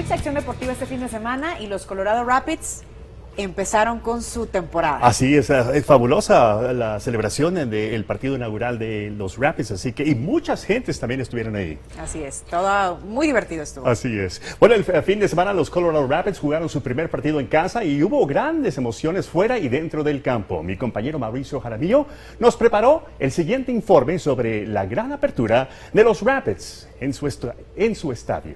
mucha acción deportiva este fin de semana y los Colorado Rapids empezaron con su temporada. Así es fabulosa la celebración del partido inaugural de los Rapids, así que, y muchas gentes también estuvieron ahí. Así es, todo muy divertido estuvo. Así es. Bueno, el fin de semana los Colorado Rapids jugaron su primer partido en casa y hubo grandes emociones fuera y dentro del campo. Mi compañero Mauricio Jaramillo nos preparó el siguiente informe sobre la gran apertura de los Rapids en su estadio.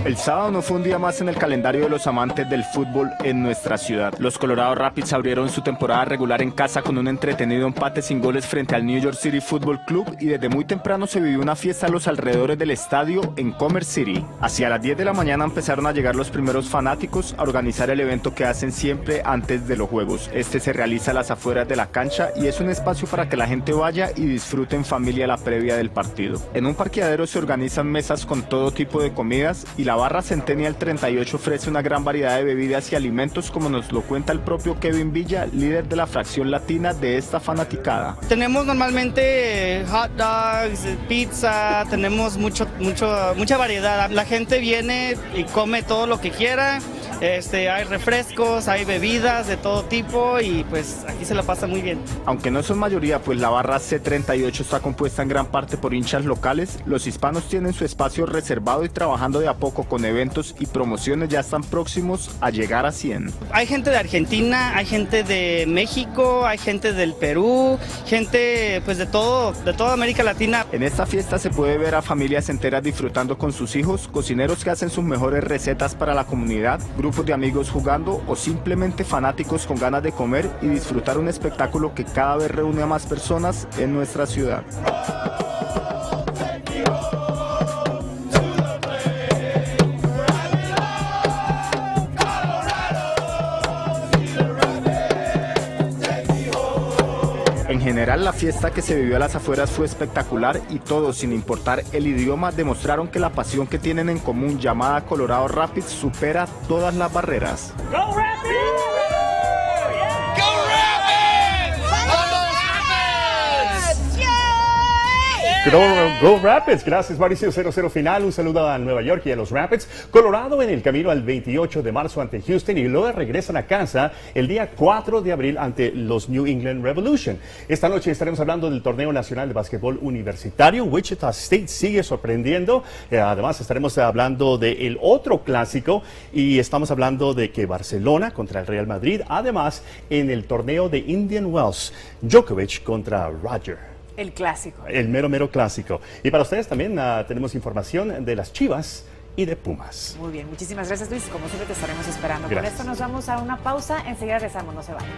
El sábado no fue un día más en el calendario de los amantes del fútbol en nuestra ciudad. Los Colorado Rapids abrieron su temporada regular en casa con un entretenido empate sin goles frente al New York City Football Club y desde muy temprano se vivió una fiesta a los alrededores del estadio en Commerce City. Hacia las 10 de la mañana empezaron a llegar los primeros fanáticos a organizar el evento que hacen siempre antes de los juegos. Este se realiza a las afueras de la cancha y es un espacio para que la gente vaya y disfrute en familia la previa del partido. En un parqueadero se organizan mesas con todo tipo de comidas y la barra Centennial 38 ofrece una gran variedad de bebidas y alimentos, como nos lo cuenta el propio Kevin Villa, líder de la fracción latina de esta fanaticada. Tenemos normalmente hot dogs, pizza, tenemos mucha variedad. La gente viene y come todo lo que quiera. Hay refrescos, hay bebidas de todo tipo y pues aquí se la pasa muy bien. Aunque no son mayoría, pues la barra C38 está compuesta en gran parte por hinchas locales, los hispanos tienen su espacio reservado y trabajando de a poco con eventos y promociones ya están próximos a llegar a 100. Hay gente de Argentina, hay gente de México, hay gente del Perú, gente pues de toda América Latina. En esta fiesta se puede ver a familias enteras disfrutando con sus hijos, cocineros que hacen sus mejores recetas para la comunidad, grupos de amigos jugando o simplemente fanáticos con ganas de comer y disfrutar un espectáculo que cada vez reúne a más personas en nuestra ciudad. En general, la fiesta que se vivió a las afueras fue espectacular y todos, sin importar el idioma, demostraron que la pasión que tienen en común, llamada Colorado Rapids, supera todas las barreras. ¡Go Rapids! Go Rapids, gracias Mauricio. 0-0 final, un saludo a Nueva York y a los Rapids. Colorado en el camino al 28 de marzo ante Houston y luego regresan a casa el día 4 de abril ante los New England Revolution. Esta noche estaremos hablando del torneo nacional de básquetbol universitario. Wichita State sigue sorprendiendo. Además estaremos hablando del otro clásico y estamos hablando de que Barcelona contra el Real Madrid. Además en el torneo de Indian Wells, Djokovic contra Roger. El clásico. El mero clásico. Y para ustedes también tenemos información de las Chivas y de Pumas. Muy bien, muchísimas gracias Luis. Como siempre te estaremos esperando. Gracias. Con esto nos vamos a una pausa. Enseguida regresamos, no se vayan.